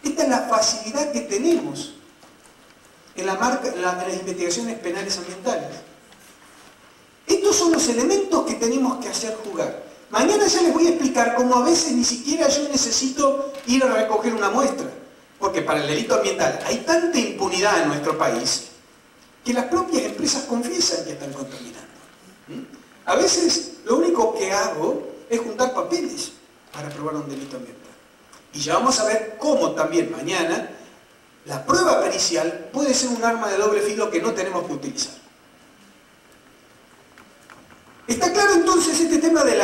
Esta es la facilidad que tenemos en las investigaciones penales ambientales. Estos son los elementos que tenemos que hacer jugar. Mañana ya les voy a explicar cómo a veces ni siquiera yo necesito ir a recoger una muestra. Porque para el delito ambiental hay tanta impunidad en nuestro país que las propias empresas confiesan que están contaminando. A veces lo único que hago es juntar papeles para probar un delito ambiental. Y ya vamos a ver cómo también mañana la prueba pericial puede ser un arma de doble filo que no tenemos que utilizar. ¿Está claro entonces este tema del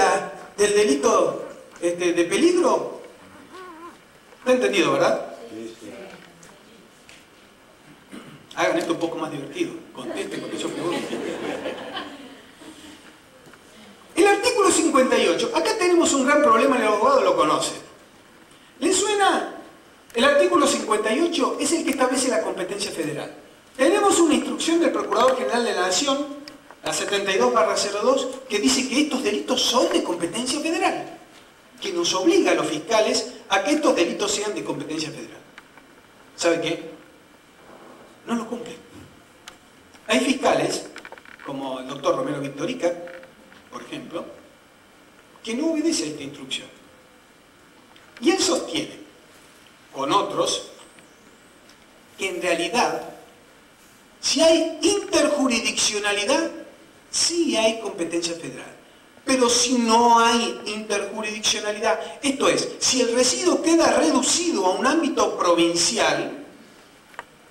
delito de peligro? ¿Está entendido, verdad? Sí, sí. Hagan esto un poco más divertido. Contesten porque yo pregunto. El artículo 58. Acá tenemos un gran problema, el abogado lo conoce. ¿Le suena? El artículo 58 es el que establece la competencia federal. Tenemos una instrucción del Procurador General de la Nación, la 72/02, que dice que estos delitos son de competencia federal, que nos obliga a los fiscales a que estos delitos sean de competencia federal. ¿Sabe qué? No lo cumplen. Hay fiscales, como el doctor Romero Victorica, por ejemplo, que no obedece a esta instrucción. Y él sostiene, con otros, que en realidad, si hay interjurisdiccionalidad, sí hay competencia federal. Pero si no hay interjurisdiccionalidad, esto es, si el residuo queda reducido a un ámbito provincial,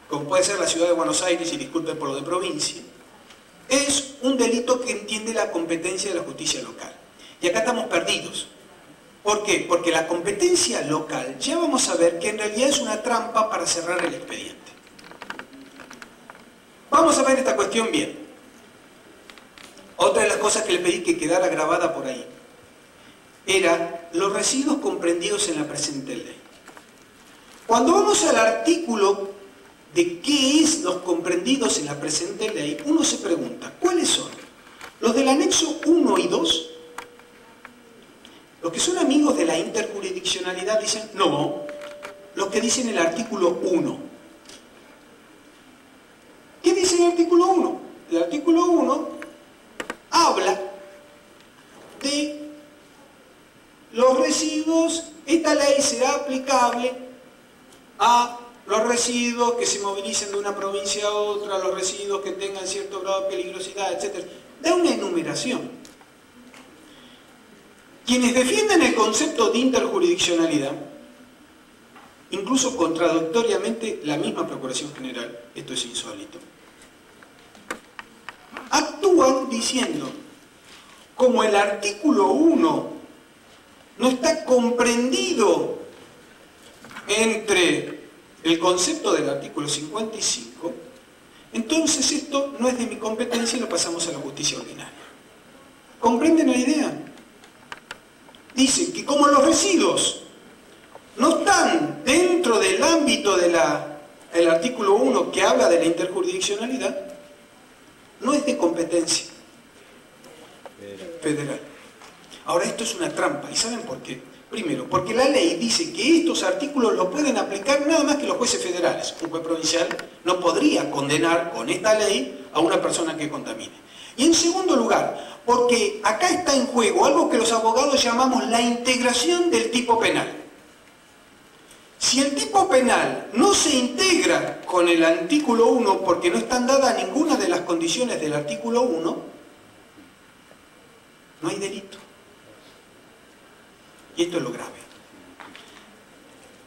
como puede ser la ciudad de Buenos Aires, y disculpen por lo de provincia, es un delito que entiende la competencia de la justicia local. Y acá estamos perdidos. ¿Por qué? Porque la competencia local, ya vamos a ver que en realidad es una trampa para cerrar el expediente. Vamos a ver esta cuestión bien. Otra de las cosas que le pedí que quedara grabada por ahí era los residuos comprendidos en la presente ley. Cuando vamos al artículo de qué es los comprendidos en la presente ley, uno se pregunta, ¿cuáles son? Los del anexo 1 y 2. Los que son amigos de la interjurisdiccionalidad dicen, no, los que dicen el artículo 1. ¿Qué dice el artículo 1? El artículo 1 habla de los residuos. Esta ley será aplicable a los residuos que se movilicen de una provincia a otra, los residuos que tengan cierto grado de peligrosidad, etc. Da una enumeración. Quienes defienden el concepto de interjurisdiccionalidad, incluso contradictoriamente la misma Procuración General, esto es insólito, actúan diciendo, como el artículo 1 no está comprendido entre el concepto del artículo 55, entonces esto no es de mi competencia y lo pasamos a la justicia ordinaria. ¿Comprenden la idea? Dice que como los residuos no están dentro del ámbito del artículo 1 que habla de la interjurisdiccionalidad, no es de competencia federal. Ahora, esto es una trampa. ¿Y saben por qué? Primero, porque la ley dice que estos artículos los pueden aplicar nada más que los jueces federales. Un juez provincial no podría condenar con esta ley a una persona que contamine. Y en segundo lugar, porque acá está en juego algo que los abogados llamamos la integración del tipo penal. Si el tipo penal no se integra con el artículo 1 porque no están dadas ninguna de las condiciones del artículo 1, no hay delito. Y esto es lo grave.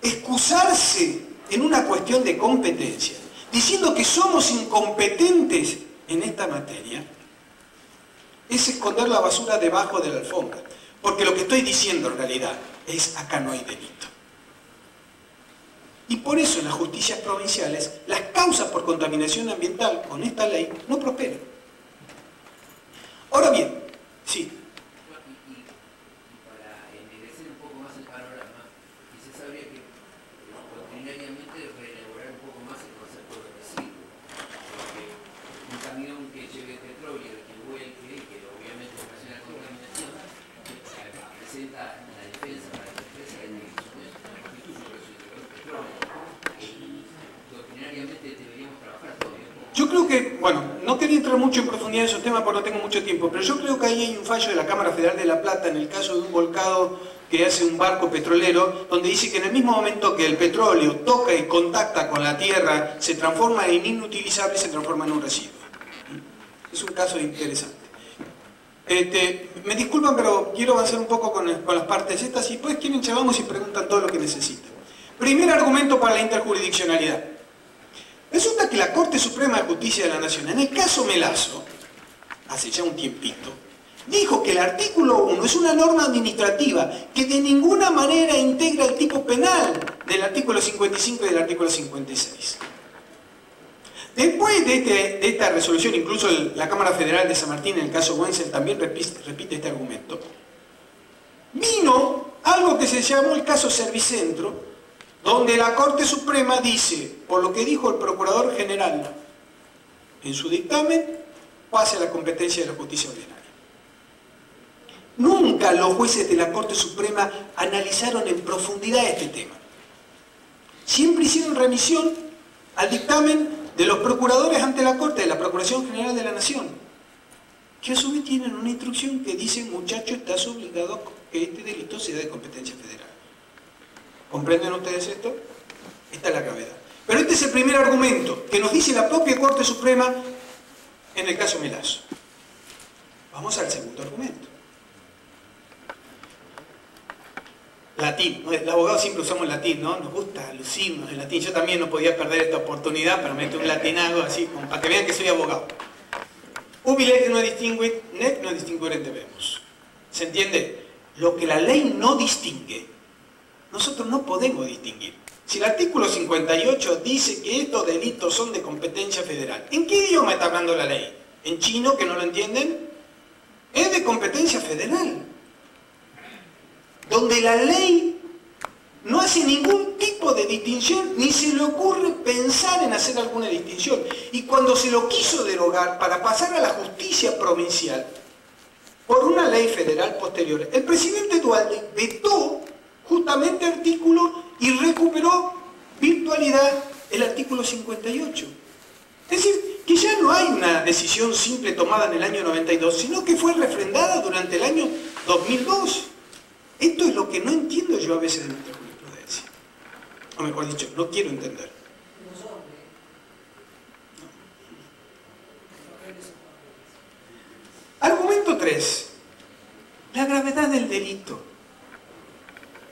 Excusarse en una cuestión de competencia, diciendo que somos incompetentes en esta materia, es esconder la basura debajo de la alfombra. Porque lo que estoy diciendo en realidad es, acá no hay delito. Y por eso en las justicias provinciales, las causas por contaminación ambiental con esta ley no prosperan. Ahora bien, sí. creo que, bueno, no quería entrar mucho en profundidad en esos temas porque no tengo mucho tiempo, pero yo creo que ahí hay un fallo de la Cámara Federal de La Plata en el caso de un volcado que hace un barco petrolero, donde dice que en el mismo momento que el petróleo toca y contacta con la tierra, se transforma en inutilizable y se transforma en un residuo. Es un caso interesante. Me disculpan, pero quiero avanzar un poco con las partes estas y después quieren charlamos y preguntan todo lo que necesitan. Primer argumento para la interjurisdiccionalidad. Resulta que la Corte Suprema de Justicia de la Nación, en el caso Melazo, hace ya un tiempito, dijo que el artículo 1 es una norma administrativa que de ninguna manera integra el tipo penal del artículo 55 y del artículo 56. Después de esta resolución, incluso la Cámara Federal de San Martín, en el caso Wenzel, también repite este argumento, vino algo que se llamó el caso Servicentro, donde la Corte Suprema dice, por lo que dijo el Procurador General en su dictamen, pase a la competencia de la justicia ordinaria. Nunca los jueces de la Corte Suprema analizaron en profundidad este tema. Siempre hicieron remisión al dictamen de los procuradores ante la Corte, de la Procuración General de la Nación, que a su vez tienen una instrucción que dice, muchacho, estás obligado a que este delito sea de competencia federal. ¿Comprenden ustedes esto? Esta es la gravedad. Pero este es el primer argumento que nos dice la propia Corte Suprema en el caso Melazo. Vamos al segundo argumento. Latín. El abogado siempre usamos latín, ¿no? Nos gusta lucirnos en latín. Yo también no podía perder esta oportunidad para meter un latinago así, como para que vean que soy abogado. Ubi lex non distinguit, nec non distinguere debemos. ¿Se entiende? Lo que la ley no distingue, nosotros no podemos distinguir. Si el artículo 58 dice que estos delitos son de competencia federal, ¿en qué idioma está hablando la ley? ¿En chino, que no lo entienden? Es de competencia federal. Donde la ley no hace ningún tipo de distinción, ni se le ocurre pensar en hacer alguna distinción. Y cuando se lo quiso derogar para pasar a la justicia provincial, por una ley federal posterior, el presidente Duhalde vetó justamente artículo y recuperó virtualidad el artículo 58. Es decir, que ya no hay una decisión simple tomada en el año 92, sino que fue refrendada durante el año 2002. Esto es lo que no entiendo yo a veces de nuestra jurisprudencia. O mejor dicho, no quiero entender. Argumento 3. La gravedad del delito.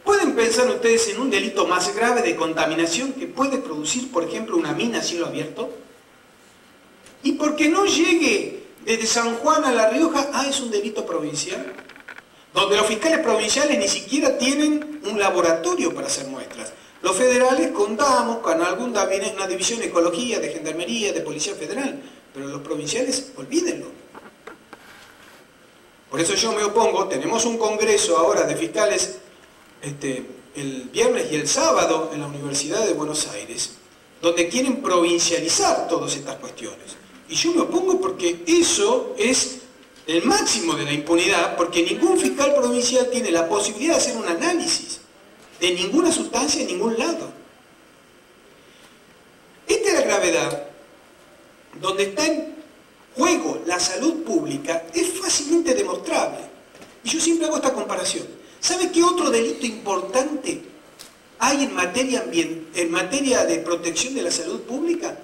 ¿Pueden pensar ustedes en un delito más grave de contaminación que puede producir, por ejemplo, una mina a cielo abierto? Y porque no llegue desde San Juan a La Rioja, es un delito provincial, donde los fiscales provinciales ni siquiera tienen un laboratorio para hacer muestras. Los federales contamos con una división de ecología, de gendarmería, de policía federal, pero los provinciales, olvídenlo. Por eso yo me opongo, tenemos un congreso ahora de fiscales el viernes y el sábado en la Universidad de Buenos Aires, donde quieren provincializar todas estas cuestiones. Y yo me opongo porque eso es el máximo de la impunidad, porque ningún fiscal provincial tiene la posibilidad de hacer un análisis de ninguna sustancia en ningún lado. Esta es la gravedad, donde está en juego la salud pública, es fácilmente demostrable. Y yo siempre hago esta comparación. ¿Sabe qué otro delito importante hay en materia de protección de la salud pública?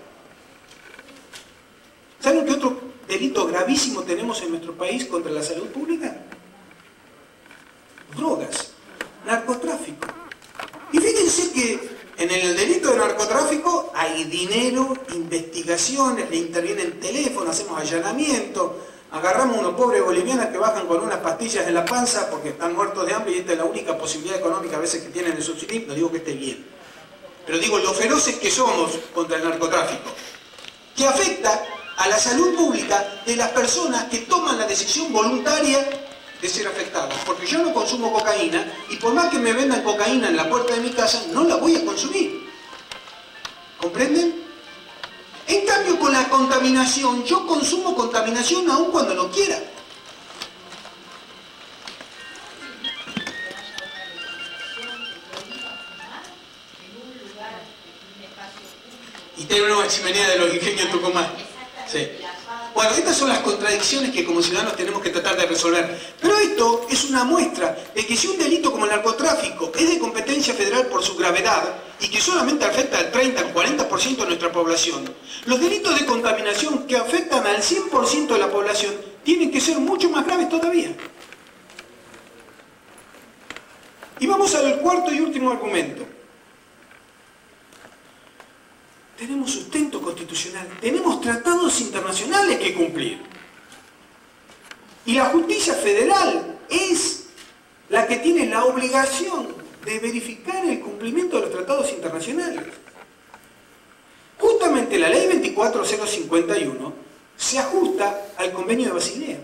¿Saben qué otro delito gravísimo tenemos en nuestro país contra la salud pública? Drogas, narcotráfico. Y fíjense que en el delito de narcotráfico hay dinero, investigaciones, le intervienen teléfonos, hacemos allanamiento, agarramos unos pobres bolivianos que bajan con unas pastillas en la panza porque están muertos de hambre y esta es la única posibilidad económica a veces que tienen de subsistir. No digo que esté bien, pero digo lo feroces que somos contra el narcotráfico, que afecta a la salud pública de las personas que toman la decisión voluntaria de ser afectadas. Porque yo no consumo cocaína y por más que me vendan cocaína en la puerta de mi casa, no la voy a consumir. ¿Comprenden? En cambio, con la contaminación, yo consumo contaminación aun cuando no quiera. Y tener una chimenea de los ingenios Tucumán. Sí. Bueno, estas son las contradicciones que como ciudadanos tenemos que tratar de resolver. Pero esto es una muestra de que si un delito como el narcotráfico es de competencia federal por su gravedad y que solamente afecta al 30, al 40% de nuestra población, los delitos de contaminación que afectan al 100% de la población tienen que ser mucho más graves todavía. Y vamos al cuarto y último argumento. Tenemos sustento constitucional, tenemos tratados internacionales que cumplir. Y la justicia federal es la que tiene la obligación de verificar el cumplimiento de los tratados internacionales. Justamente la ley 24051 se ajusta al convenio de Basilea.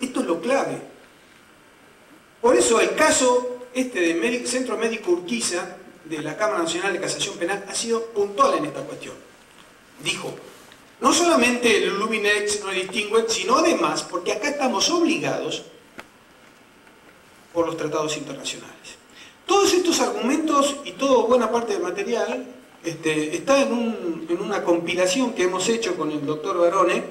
Esto es lo clave. Por eso el caso de Centro Médico Urquiza de la Cámara Nacional de Casación Penal ha sido puntual en esta cuestión. Dijo, no solamente el Luminex no distingue, sino además, porque acá estamos obligados por los tratados internacionales. Todos estos argumentos y toda buena parte del material está en una compilación que hemos hecho con el doctor Barone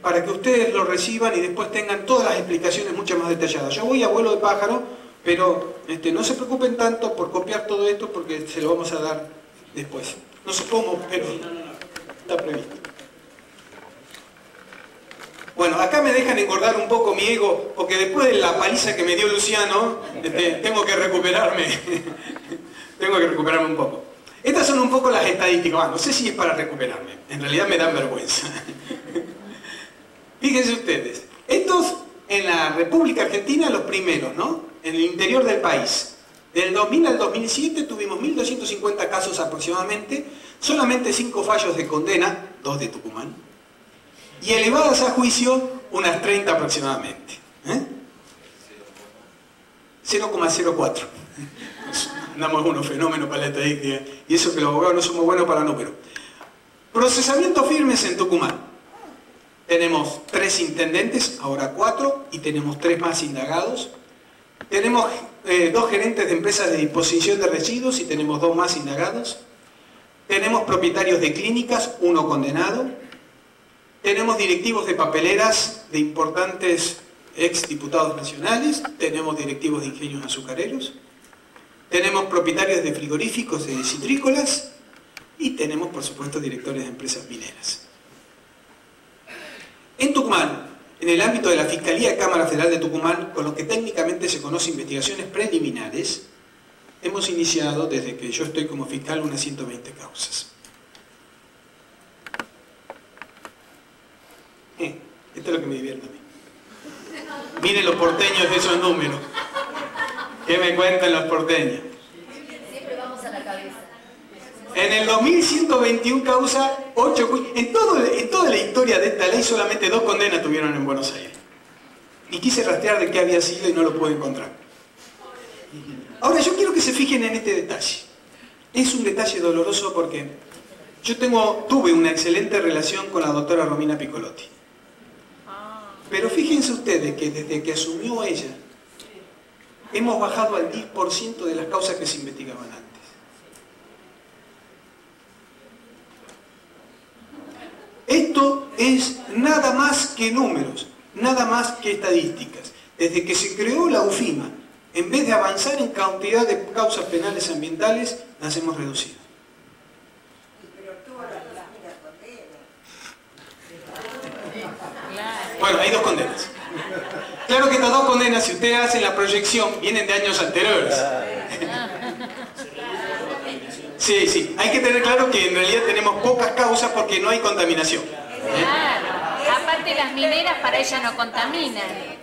para que ustedes lo reciban y después tengan todas las explicaciones mucho más detalladas. Yo voy a vuelo de pájaro, pero no se preocupen tanto por copiar todo esto porque se lo vamos a dar después. No sé cómo, pero está previsto. Bueno, acá me dejan engordar un poco mi ego porque después de la paliza que me dio Luciano, tengo que recuperarme. Tengo que recuperarme un poco. Estas son un poco las estadísticas. Bueno, no sé si es para recuperarme. En realidad me dan vergüenza. Fíjense ustedes. Estos en la República Argentina los primeros, ¿no? En el interior del país. Del 2000 al 2007 tuvimos 1.250 casos aproximadamente, solamente 5 fallos de condena, 2 de Tucumán, y elevadas a juicio unas 30 aproximadamente. 0,04. Andamos unos fenómenos para la estadística, y eso que los abogados no somos buenos para números. Procesamientos firmes en Tucumán. Tenemos 3 intendentes, ahora 4, y tenemos 3 más indagados. Tenemos 2 gerentes de empresas de disposición de residuos y tenemos 2 más indagados. Tenemos propietarios de clínicas, 1 condenado. Tenemos directivos de papeleras de importantes exdiputados nacionales. Tenemos directivos de ingenios azucareros. Tenemos propietarios de frigoríficos de citrícolas. Y tenemos, por supuesto, directores de empresas mineras. En Tucumán, en el ámbito de la Fiscalía de Cámara Federal de Tucumán, con lo que técnicamente se conoce investigaciones preliminares, hemos iniciado, desde que yo estoy como fiscal, unas 120 causas. Esto es lo que me divierte a mí. Miren los porteños de esos números. ¿Qué me cuentan los porteños? Siempre vamos a la cabeza. En el 2121 causas, 8 juicios. En toda la historia de esta ley solamente 2 condenas tuvieron en Buenos Aires. Y quise rastrear de qué había sido y no lo pude encontrar. Ahora yo quiero que se fijen en este detalle. Es un detalle doloroso porque yo tuve una excelente relación con la doctora Romina Piccolotti. Pero fíjense ustedes que desde que asumió ella, hemos bajado al 10% de las causas que se investigaban antes. Esto es nada más que números, nada más que estadísticas. Desde que se creó la UFIMA, en vez de avanzar en cantidad de causas penales ambientales, las hemos reducido. Bueno, hay 2 condenas. Claro que estas 2 condenas, si ustedes hacen la proyección, vienen de años anteriores. Sí, sí. Hay que tener claro que en realidad tenemos pocas causas porque no hay contaminación. Claro. Aparte las mineras para ellas no contaminan.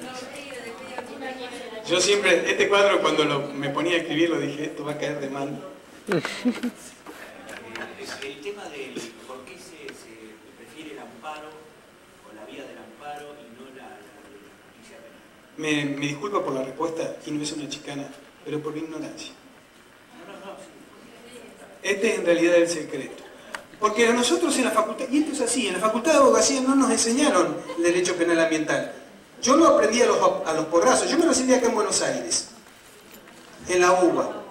Yo siempre, este cuadro cuando me ponía a escribirlo dije, esto va a caer de mal. El tema de por qué se prefiere el amparo o la vía del amparo y no la justicia penal. Me disculpa por la respuesta y no es una chicana, pero por ignorancia. Este es en realidad el secreto. Porque a nosotros en la facultad, y esto es así, en la facultad de abogacía no nos enseñaron el derecho penal ambiental. Yo lo aprendí a los porrazos. Yo me recibí acá en Buenos Aires, en la UBA.